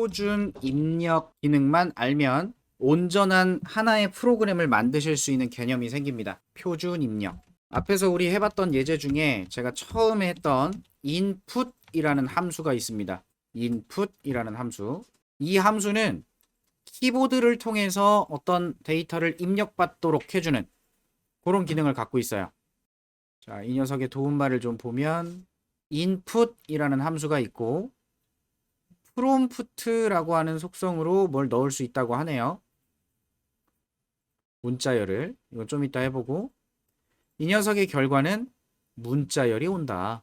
표준 입력 기능만 알면 온전한 하나의 프로그램을 만드실 수 있는 개념이 생깁니다. 표준 입력. 앞에서 우리 해봤던 예제 중에 제가 처음에 했던 input이라는 함수가 있습니다. input이라는 함수. 이 함수는 키보드를 통해서 어떤 데이터를 입력받도록 해주는 그런 기능을 갖고 있어요. 자, 이 녀석의 도움말을 좀 보면 input이라는 함수가 있고 프롬프트라고 하는 속성으로 뭘 넣을 수 있다고 하네요. 문자열을. 이건 좀 이따 해보고 이 녀석의 결과는 문자열이 온다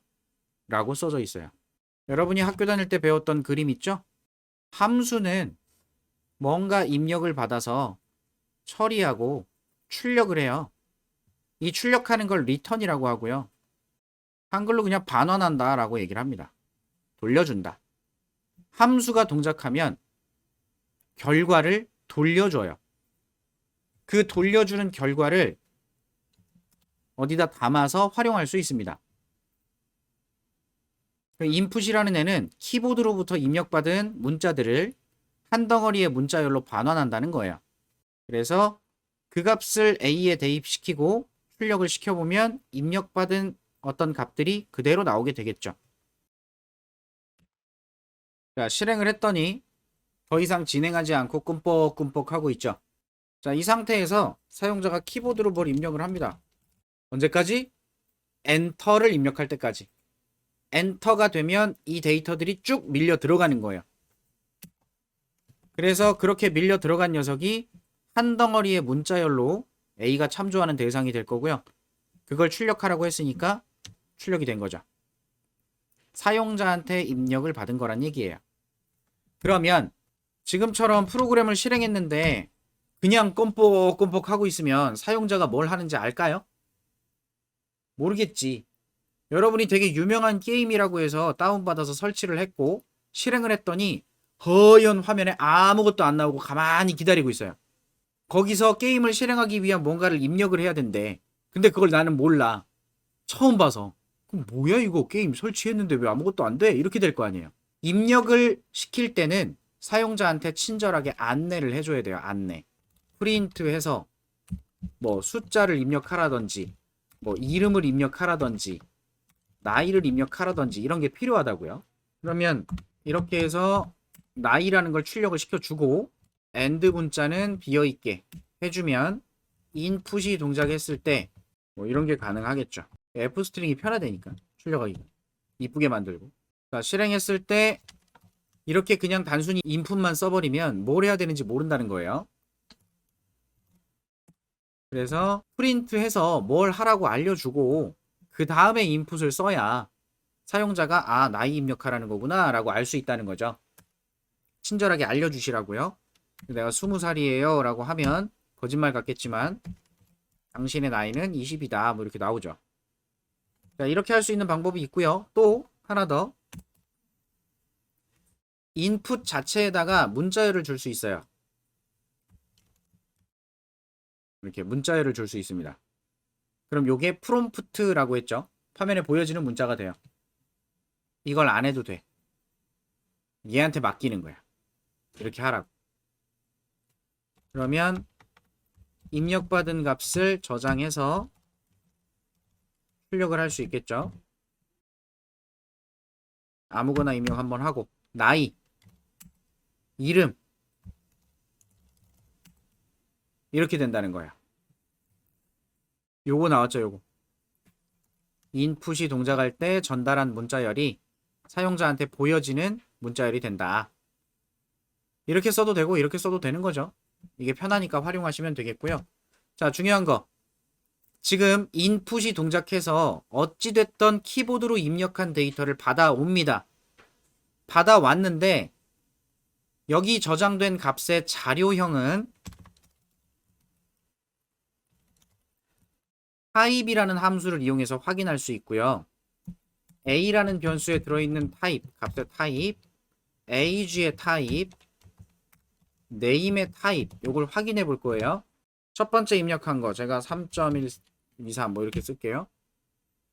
라고 써져 있어요. 여러분이 학교 다닐 때 배웠던 그림 있죠? 함수는 뭔가 입력을 받아서 처리하고 출력을 해요. 이 출력하는 걸 return이라고 하고요. 한글로 그냥 반환한다 라고 얘기를 합니다. 돌려준다. 함수가 동작하면 결과를 돌려줘요. 그 돌려주는 결과를 어디다 담아서 활용할 수 있습니다. input이라는 애는 키보드로부터 입력받은 문자들을 한 덩어리의 문자열로 반환한다는 거예요. 그래서 그 값을 A에 대입시키고 출력을 시켜보면 입력받은 어떤 값들이 그대로 나오게 되겠죠. 자, 실행을 했더니 더 이상 진행하지 않고 끔뻑끔뻑 하고 있죠. 자, 이 상태에서 사용자가 키보드로 뭘 입력을 합니다. 언제까지? 엔터를 입력할 때까지. 엔터가 되면 이 데이터들이 쭉 밀려 들어가는 거예요. 그래서 그렇게 밀려 들어간 녀석이 한 덩어리의 문자열로 A가 참조하는 대상이 될 거고요. 그걸 출력하라고 했으니까 출력이 된 거죠. 사용자한테 입력을 받은 거란 얘기예요. 그러면 지금처럼 프로그램을 실행했는데 그냥 껌뻑껌뻑 하고 있으면 사용자가 뭘 하는지 알까요? 모르겠지. 여러분이 되게 유명한 게임이라고 해서 다운받아서 설치를 했고 실행을 했더니 허연 화면에 아무것도 안 나오고 가만히 기다리고 있어요. 거기서 게임을 실행하기 위한 뭔가를 입력을 해야 된대. 근데 그걸 나는 몰라. 처음 봐서. 그럼 뭐야 이거 게임 설치했는데 왜 아무것도 안 돼? 이렇게 될 거 아니에요. 입력을 시킬 때는 사용자한테 친절하게 안내를 해줘야 돼요. 안내. 프린트해서 뭐 숫자를 입력하라든지 뭐 이름을 입력하라든지 나이를 입력하라든지 이런 게 필요하다고요. 그러면 이렇게 해서 나이라는 걸 출력을 시켜주고 end 문자는 비어있게 해주면 input이 동작했을 때 뭐 이런 게 가능하겠죠. f 스트링이 편하다니까 출력하기 이쁘게 만들고. 자, 실행했을 때 이렇게 그냥 단순히 input만 써버리면 뭘 해야 되는지 모른다는 거예요. 그래서 프린트해서 뭘 하라고 알려주고 그 다음에 인풋을 써야 사용자가 아 나이 입력하라는 거구나 라고 알 수 있다는 거죠. 친절하게 알려주시라고요. 내가 20살이에요 라고 하면 거짓말 같겠지만 당신의 나이는 20이다 뭐 이렇게 나오죠. 자, 이렇게 할 수 있는 방법이 있고요. 또 하나 더 인풋 자체에다가 문자열을 줄 수 있어요. 이렇게 문자열을 줄 수 있습니다. 그럼 요게 프롬프트라고 했죠. 화면에 보여지는 문자가 돼요. 이걸 안 해도 돼. 얘한테 맡기는 거야. 이렇게 하라고. 그러면 입력받은 값을 저장해서 출력을 할 수 있겠죠. 아무거나 입력 한번 하고 나이, 이름 이렇게 된다는 거야. 요거 나왔죠. 요거. 인풋이 동작할 때 전달한 문자열이 사용자한테 보여지는 문자열이 된다. 이렇게 써도 되고 이렇게 써도 되는 거죠. 이게 편하니까 활용하시면 되겠고요. 자, 중요한 거. 지금 인풋이 동작해서 어찌됐던 키보드로 입력한 데이터를 받아옵니다. 받아왔는데 여기 저장된 값의 자료형은 타입이라는 함수를 이용해서 확인할 수 있고요. a라는 변수에 들어있는 타입, 값의 타입, age의 타입, name의 타입, 요걸 확인해 볼 거예요. 첫 번째 입력한 거 제가 3.123 뭐 이렇게 쓸게요.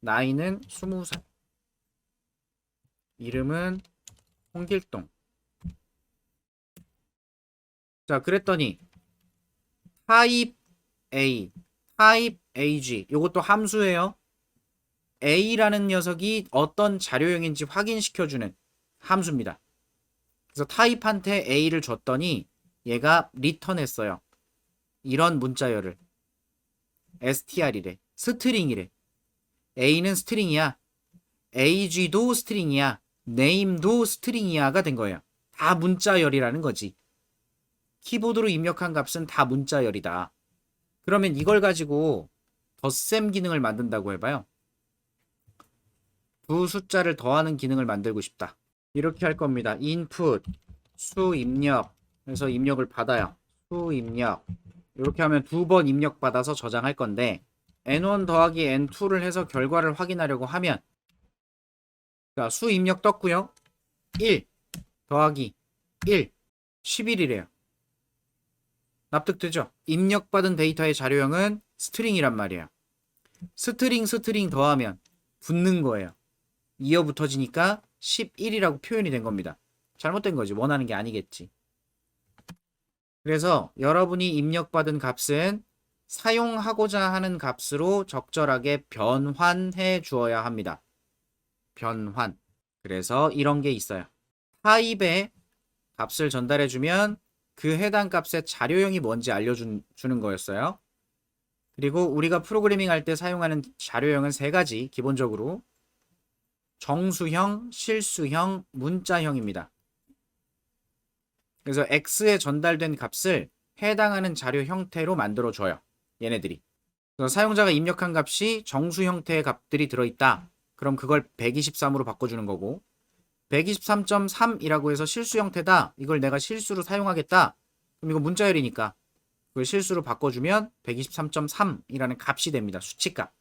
나이는 20살, 이름은 홍길동, 자, 그랬더니 타입 A, 타입 AG 요것도 함수예요. A라는 녀석이 어떤 자료형인지 확인시켜주는 함수입니다. 그래서 타입한테 A를 줬더니 얘가 리턴했어요. 이런 문자열을 str이래. 스트링이래. A는 스트링이야. AG도 스트링이야. name도 스트링이야가 된 거예요. 다 문자열이라는 거지. 키보드로 입력한 값은 다 문자열이다. 그러면 이걸 가지고 덧셈 기능을 만든다고 해봐요. 두 숫자를 더하는 기능을 만들고 싶다. 이렇게 할 겁니다. input, 수 입력. 그래서 입력을 받아요. 수 입력. 이렇게 하면 두 번 입력받아서 저장할 건데 n1 더하기 n2를 해서 결과를 확인하려고 하면 자, 수 입력 떴고요. 1 더하기 1, 11이래요. 납득되죠? 입력받은 데이터의 자료형은 스트링이란 말이에요. 스트링 더하면 붙는 거예요. 이어 붙어지니까 11이라고 표현이 된 겁니다. 잘못된 거지. 원하는 게 아니겠지. 그래서 여러분이 입력받은 값은 사용하고자 하는 값으로 적절하게 변환해 주어야 합니다. 변환. 그래서 이런 게 있어요. 타입에 값을 전달해 주면 그 해당 값의 자료형이 뭔지 알려주는 거였어요. 그리고 우리가 프로그래밍 할 때 사용하는 자료형은 세 가지 기본적으로 정수형, 실수형, 문자형입니다. 그래서 X에 전달된 값을 해당하는 자료 형태로 만들어줘요. 얘네들이. 그래서 사용자가 입력한 값이 정수 형태의 값들이 들어있다. 그럼 그걸 123으로 바꿔주는 거고 123.3이라고 해서 실수 형태다. 이걸 내가 실수로 사용하겠다. 그럼 이거 문자열이니까 그걸 실수로 바꿔주면 123.3이라는 값이 됩니다. 수치값.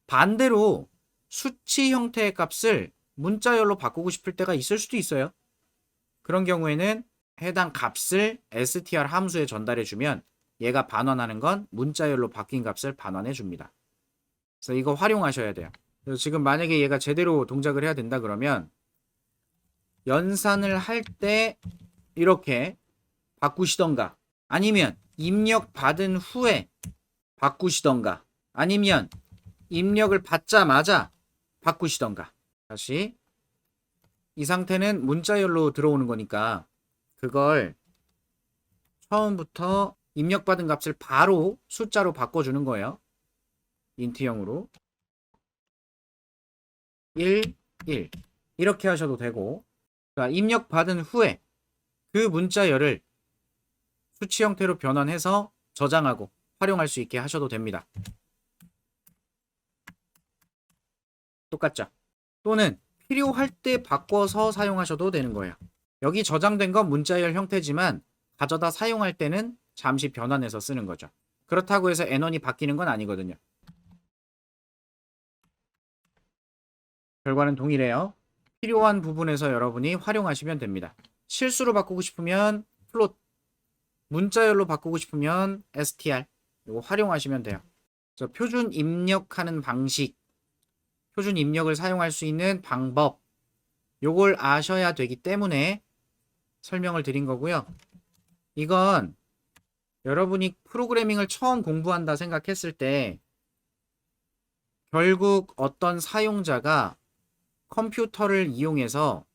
반대로 수치 형태의 값을 문자열로 바꾸고 싶을 때가 있을 수도 있어요. 그런 경우에는 해당 값을 str 함수에 전달해주면 얘가 반환하는 건 문자열로 바뀐 값을 반환해줍니다. 그래서 이거 활용하셔야 돼요. 그래서 지금 만약에 얘가 제대로 동작을 해야 된다 그러면 연산을 할 때 이렇게 바꾸시던가 아니면 입력 받은 후에 바꾸시던가 아니면 입력을 받자마자 바꾸시던가. 다시 이 상태는 문자열로 들어오는 거니까 그걸 처음부터 입력받은 값을 바로 숫자로 바꿔주는 거예요. 인트형으로 1, 1 이렇게 하셔도 되고 입력받은 후에 그 문자열을 수치 형태로 변환해서 저장하고 활용할 수 있게 하셔도 됩니다. 똑같죠? 또는 필요할 때 바꿔서 사용하셔도 되는 거예요. 여기 저장된 건 문자열 형태지만 가져다 사용할 때는 잠시 변환해서 쓰는 거죠. 그렇다고 해서 n1이 바뀌는 건 아니거든요. 결과는 동일해요. 필요한 부분에서 여러분이 활용하시면 됩니다. 실수로 바꾸고 싶으면 플롯, 문자열로 바꾸고 싶으면 str 이거 활용하시면 돼요. 그래서 표준 입력하는 방식, 표준 입력을 사용할 수 있는 방법 요걸 아셔야 되기 때문에 설명을 드린 거고요. 이건 여러분이 프로그래밍을 처음 공부한다 생각했을 때 결국 어떤 사용자가 컴퓨터를 이용해서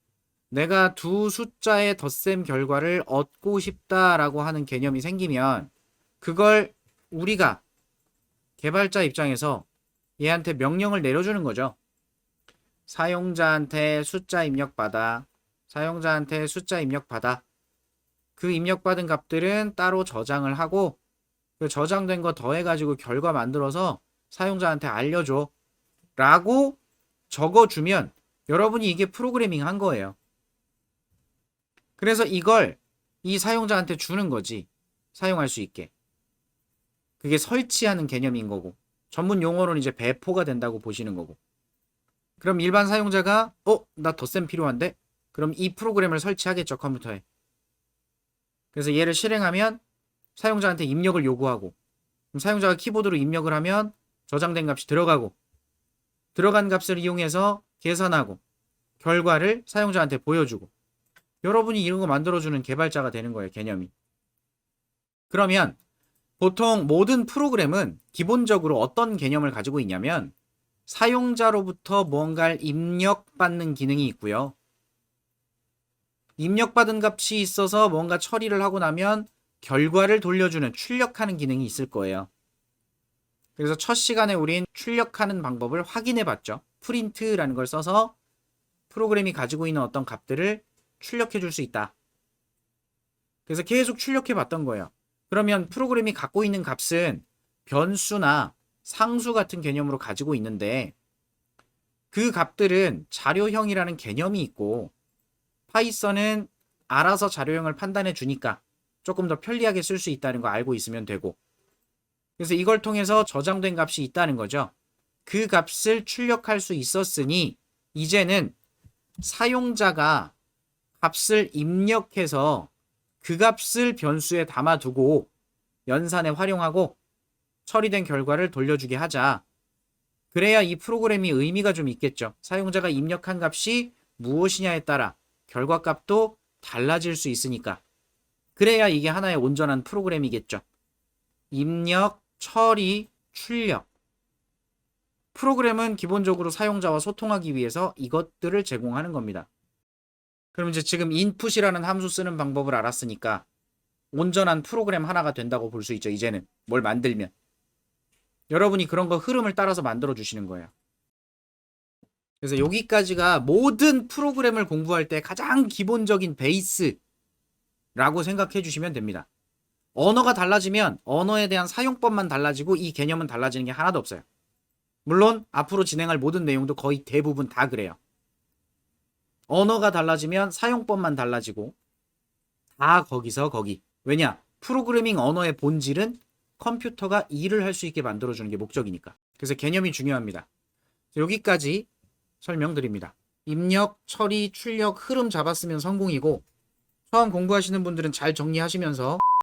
내가 두 숫자의 덧셈 결과를 얻고 싶다라고 하는 개념이 생기면 그걸 우리가 개발자 입장에서 얘한테 명령을 내려주는 거죠. 사용자한테 숫자 입력받아. 사용자한테 숫자 입력받아. 그 입력받은 값들은 따로 저장을 하고 그 저장된 거 더해가지고 결과 만들어서 사용자한테 알려줘. 라고 적어주면 여러분이 이게 프로그래밍 한 거예요. 그래서 이걸 이 사용자한테 주는 거지. 사용할 수 있게. 그게 설치하는 개념인 거고 전문 용어로는 이제 배포가 된다고 보시는 거고 그럼 일반 사용자가 나 덧셈 필요한데? 그럼 이 프로그램을 설치하겠죠 컴퓨터에. 그래서 얘를 실행하면 사용자한테 입력을 요구하고 그럼 사용자가 키보드로 입력을 하면 저장된 값이 들어가고 들어간 값을 이용해서 계산하고 결과를 사용자한테 보여주고 여러분이 이런 거 만들어주는 개발자가 되는 거예요, 개념이. 그러면 보통 모든 프로그램은 기본적으로 어떤 개념을 가지고 있냐면 사용자로부터 뭔가를 입력받는 기능이 있고요. 입력받은 값이 있어서 뭔가 처리를 하고 나면 결과를 돌려주는 출력하는 기능이 있을 거예요. 그래서 첫 시간에 우린 출력하는 방법을 확인해 봤죠. 프린트라는 걸 써서 프로그램이 가지고 있는 어떤 값들을 출력해 줄 수 있다. 그래서 계속 출력해 봤던 거예요. 그러면 프로그램이 갖고 있는 값은 변수나 상수 같은 개념으로 가지고 있는데 그 값들은 자료형이라는 개념이 있고 파이썬은 알아서 자료형을 판단해 주니까 조금 더 편리하게 쓸 수 있다는 거 알고 있으면 되고, 그래서 이걸 통해서 저장된 값이 있다는 거죠. 그 값을 출력할 수 있었으니 이제는 사용자가 값을 입력해서 그 값을 변수에 담아두고 연산에 활용하고 처리된 결과를 돌려주게 하자. 그래야 이 프로그램이 의미가 좀 있겠죠. 사용자가 입력한 값이 무엇이냐에 따라 결과값도 달라질 수 있으니까. 그래야 이게 하나의 온전한 프로그램이겠죠. 입력, 처리, 출력. 프로그램은 기본적으로 사용자와 소통하기 위해서 이것들을 제공하는 겁니다. 그럼 이제 지금 input이라는 함수 쓰는 방법을 알았으니까 온전한 프로그램 하나가 된다고 볼 수 있죠. 이제는 뭘 만들면. 여러분이 그런 거 흐름을 따라서 만들어 주시는 거예요. 그래서 여기까지가 모든 프로그램을 공부할 때 가장 기본적인 베이스라고 생각해 주시면 됩니다. 언어가 달라지면 언어에 대한 사용법만 달라지고 이 개념은 달라지는 게 하나도 없어요. 물론 앞으로 진행할 모든 내용도 거의 대부분 다 그래요. 언어가 달라지면 사용법만 달라지고 다 거기서 거기. 왜냐? 프로그래밍 언어의 본질은 컴퓨터가 일을 할 수 있게 만들어주는 게 목적이니까. 그래서 개념이 중요합니다. 여기까지 설명드립니다. 입력, 처리, 출력, 흐름 잡았으면 성공이고 처음 공부하시는 분들은 잘 정리하시면서